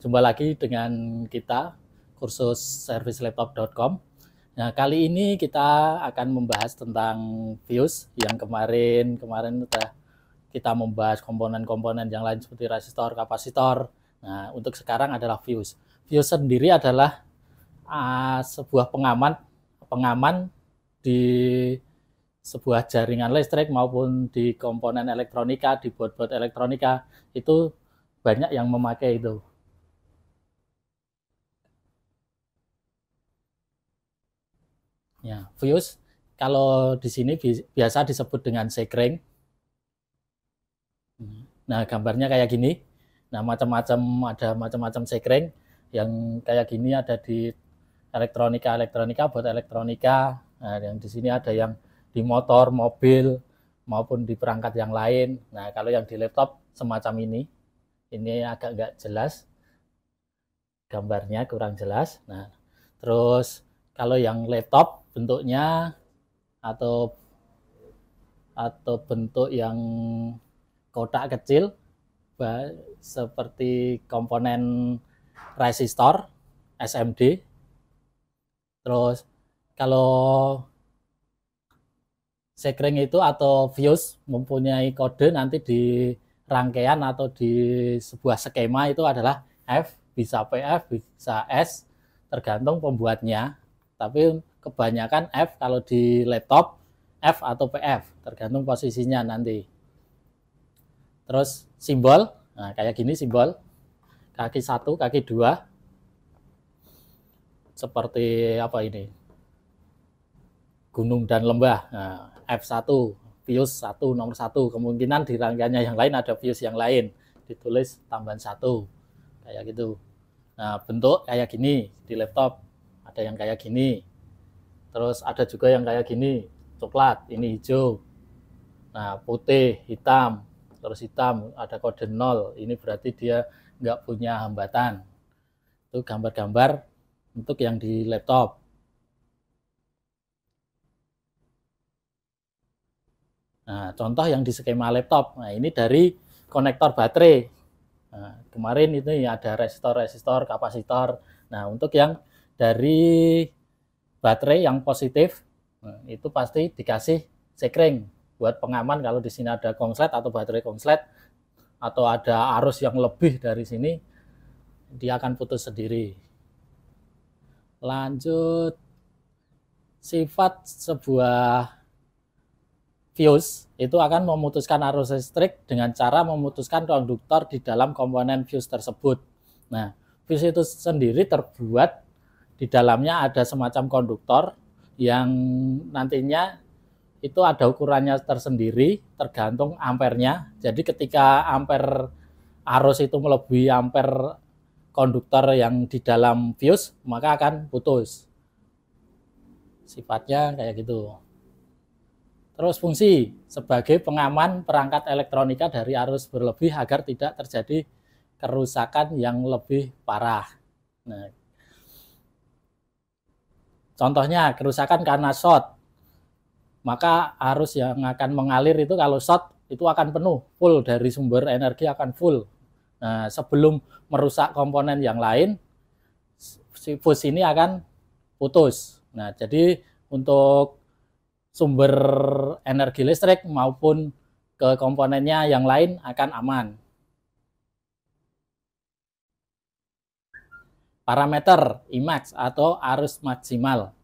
Jumpa lagi dengan kita, kursus servicelaptop.com. Nah, kali ini kita akan membahas tentang fuse yang kemarin udah kita membahas komponen-komponen yang lain seperti resistor, kapasitor. Nah, untuk sekarang adalah fuse. Fuse sendiri adalah sebuah pengaman di sebuah jaringan listrik maupun di komponen elektronika, di board-board elektronika, itu banyak yang memakai itu. Ya, fuse kalau di sini biasa disebut dengan sekring. Nah, gambarnya kayak gini. Nah, ada macam-macam sekring yang kayak gini ada di elektronika buat elektronika. Nah, yang di sini ada yang di motor, mobil maupun di perangkat yang lain. Nah, kalau yang di laptop semacam ini agak nggak jelas gambarnya, kurang jelas. Nah, terus kalau yang laptop bentuknya atau bentuk yang kotak kecil seperti komponen resistor SMD. Terus kalau sekring itu atau fuse mempunyai kode nanti di rangkaian atau di sebuah skema itu adalah F, bisa PF, bisa S, tergantung pembuatnya. Tapi kebanyakan F kalau di laptop, F atau PF, tergantung posisinya nanti. Terus simbol, nah kayak gini simbol, kaki 1, kaki 2, seperti apa ini, gunung dan lembah. Nah, F1, fuse 1, nomor 1, kemungkinan di rangkaiannya yang lain ada fuse yang lain, ditulis tambahan 1, kayak gitu. Nah, bentuk kayak gini di laptop, ada yang kayak gini, terus ada juga yang kayak gini, coklat, ini hijau, nah putih, hitam, terus hitam ada kode 0, ini berarti dia nggak punya hambatan. Itu gambar-gambar untuk yang di laptop. Nah, contoh yang di skema laptop, nah ini dari konektor baterai. Nah, kemarin itu ada resistor, kapasitor. Nah, untuk yang dari baterai yang positif, nah, itu pasti dikasih sekring buat pengaman kalau di sini ada konslet atau baterai konslet atau ada arus yang lebih dari sini, dia akan putus sendiri. Lanjut, sifat sebuah fuse itu akan memutuskan arus listrik dengan cara memutuskan konduktor di dalam komponen fuse tersebut. Nah, fuse itu sendiri terbuat di dalamnya ada semacam konduktor yang nantinya itu ada ukurannya tersendiri tergantung ampernya. Jadi ketika ampere arus itu melebihi ampere konduktor yang di dalam fuse, maka akan putus. Sifatnya kayak gitu. Terus fungsi sebagai pengaman perangkat elektronika dari arus berlebih agar tidak terjadi kerusakan yang lebih parah. Nah, contohnya kerusakan karena short, maka arus yang akan mengalir itu kalau short itu akan penuh, full dari sumber energi akan full. Nah, sebelum merusak komponen yang lain, si fuse ini akan putus. Nah, jadi untuk sumber energi listrik maupun ke komponennya yang lain akan aman. Parameter IMAX atau arus maksimal.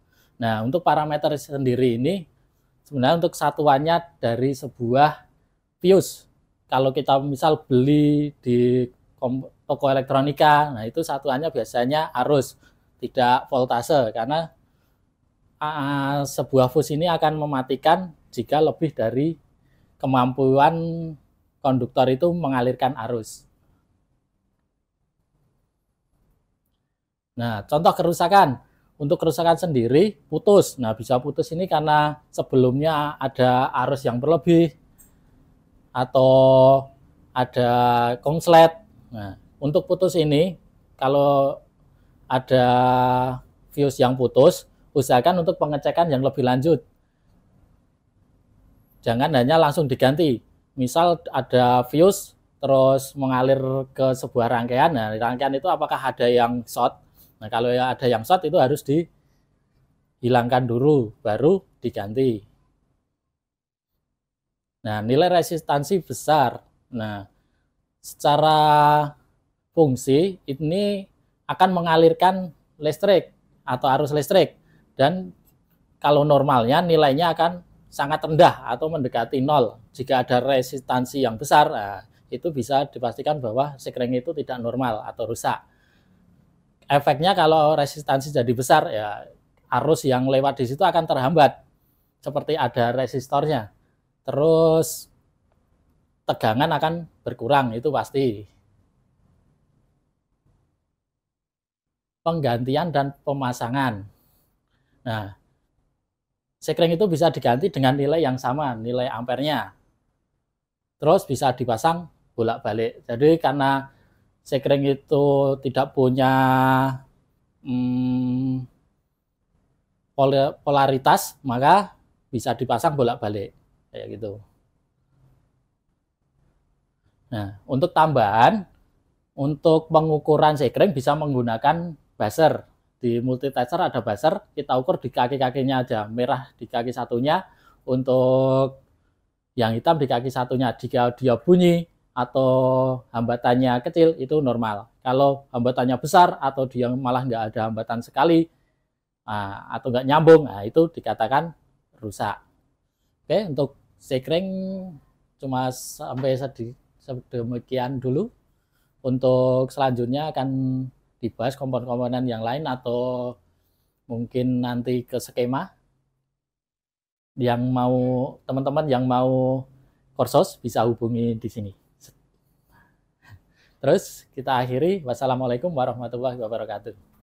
Nah, untuk parameter sendiri ini sebenarnya untuk satuannya dari sebuah fuse. Kalau kita misal beli di toko elektronika, nah itu satuannya biasanya arus, tidak voltase, karena sebuah fuse ini akan mematikan jika lebih dari kemampuan konduktor itu mengalirkan arus. Nah, contoh kerusakan. Untuk kerusakan sendiri putus. Nah, bisa putus ini karena sebelumnya ada arus yang berlebih atau ada konslet. Nah, untuk putus ini kalau ada fuse yang putus, usahakan untuk pengecekan yang lebih lanjut. Jangan hanya langsung diganti. Misal ada fuse terus mengalir ke sebuah rangkaian. Nah, rangkaian itu apakah ada yang short? Nah, kalau ada yang short itu harus dihilangkan dulu, baru diganti. Nah, nilai resistansi besar. Nah, secara fungsi ini akan mengalirkan listrik atau arus listrik, dan kalau normalnya nilainya akan sangat rendah atau mendekati nol. Jika ada resistansi yang besar, nah, itu bisa dipastikan bahwa sekring itu tidak normal atau rusak. Efeknya kalau resistansi jadi besar, ya arus yang lewat di situ akan terhambat, seperti ada resistornya. Terus tegangan akan berkurang, itu pasti. Penggantian dan pemasangan. Nah, sekring itu bisa diganti dengan nilai yang sama, nilai ampernya. Terus bisa dipasang bolak-balik. Jadi karena sekring itu tidak punya polaritas, maka bisa dipasang bolak-balik. Kayak gitu. Nah, untuk tambahan, untuk pengukuran sekring bisa menggunakan buzzer. Di multitester ada buzzer, kita ukur di kaki-kakinya aja. Merah di kaki satunya, untuk yang hitam di kaki satunya. Jika dia bunyi atau hambatannya kecil, itu normal. Kalau hambatannya besar atau dia malah nggak ada hambatan sekali, atau nggak nyambung, nah itu dikatakan rusak. Oke, untuk sekring cuma sampai sedemikian dulu. Untuk selanjutnya akan dibahas komponen-komponen yang lain, atau mungkin nanti ke skema. Yang mau teman-teman yang mau kursus bisa hubungi di sini. Terus kita akhiri. Wassalamualaikum warahmatullahi wabarakatuh.